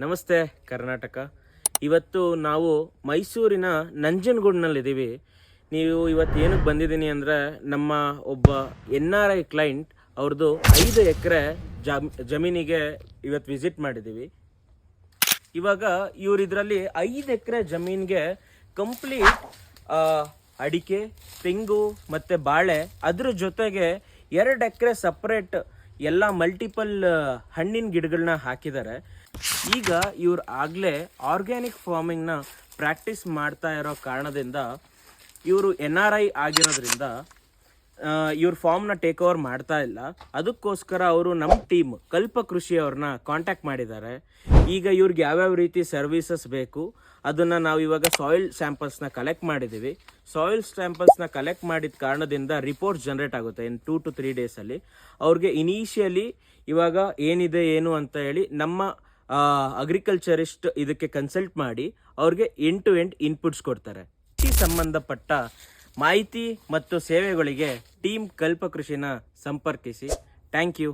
ನಮಸ್ತೆ ಕರ್ನಾಟಕ. ಇವತ್ತು ನಾವು ಮೈಸೂರಿನ ನಂಜನಗೂಡಿನಲ್ಲಿದ್ದೀವಿ. ನೀವು ಇವತ್ತು ಏನಕ್ಕೆ ಬಂದಿದ್ದೀನಿ ಅಂದರೆ, ನಮ್ಮ ಒಬ್ಬ NRI ಕ್ಲೈಂಟ್ ಅವ್ರದ್ದು 5 ಎಕರೆ ಜಮೀನಿಗೆ ಇವತ್ತು ವಿಸಿಟ್ ಮಾಡಿದ್ದೀವಿ. ಇವಾಗ ಇವ್ರು ಇದರಲ್ಲಿ 5 ಎಕರೆ ಜಮೀನಿಗೆ ಕಂಪ್ಲೀಟ್ ಅಡಿಕೆ, ತೆಂಗು ಮತ್ತು ಬಾಳೆ, ಅದ್ರ ಜೊತೆಗೆ 2 ಎಕರೆ ಸಪ್ರೇಟ್ ಎಲ್ಲ ಮಲ್ಟಿಪಲ್ ಹಣ್ಣಿನ ಗಿಡಗಳನ್ನ ಹಾಕಿದ್ದಾರೆ. ಈಗ ಇವ್ರು ಆಗಲೇ ಆರ್ಗ್ಯಾನಿಕ್ ಫಾರ್ಮಿಂಗ್ನ ಪ್ರಾಕ್ಟೀಸ್ ಮಾಡ್ತಾ ಇರೋ ಕಾರಣದಿಂದ, ಇವರು NRI ಆಗಿರೋದ್ರಿಂದ ಇವ್ರ ಫಾರ್ಮ್ನ ಟೇಕ್ ಓವರ್ ಮಾಡ್ತಾ ಇಲ್ಲ. ಅದಕ್ಕೋಸ್ಕರ ಅವರು ನಮ್ಮ ಟೀಮ್ ಕಲ್ಪ ಕೃಷಿ ಅವ್ರನ್ನ ಕಾಂಟ್ಯಾಕ್ಟ್ ಮಾಡಿದ್ದಾರೆ. ಈಗ ಇವ್ರಿಗೆ ಯಾವ್ಯಾವ ರೀತಿ ಸರ್ವಿಸಸ್ ಬೇಕು ಅದನ್ನು ನಾವು ಇವಾಗ ಸಾಯಿಲ್ ಸ್ಯಾಂಪಲ್ಸ್ನ ಕಲೆಕ್ಟ್ ಮಾಡಿದ್ದೀವಿ. ಸಾಯಿಲ್ ಸ್ಯಾಂಪಲ್ಸ್ನ ಕಲೆಕ್ಟ್ ಮಾಡಿದ ಕಾರಣದಿಂದ ರಿಪೋರ್ಟ್ಸ್ ಜನರೇಟ್ ಆಗುತ್ತೆ ಇನ್ 2 to 3 ಡೇಸಲ್ಲಿ. ಅವ್ರಿಗೆ ಇನಿಷಿಯಲಿ ಇವಾಗ ಏನಿದೆ ಏನು ಅಂತ ಹೇಳಿ ನಮ್ಮ ಅಗ್ರಿಕಲ್ಚರಿಸ್ಟ್ ಇದಕ್ಕೆ ಕನ್ಸಲ್ಟ್ ಮಾಡಿ ಅವ್ರಿಗೆ ಎಂಡ್ ಟು ಎಂಡ್ ಇನ್ಪುಟ್ಸ್ ಕೊಡ್ತಾರೆ. ಕೃಷಿ ಸಂಬಂಧಪಟ್ಟ ಮಾಹಿತಿ ಮತ್ತು ಸೇವೆಗಳಿಗೆ ಟೀಮ್ ಕಲ್ಪ ಕೃಷಿನ ಸಂಪರ್ಕಿಸಿ. Thank you.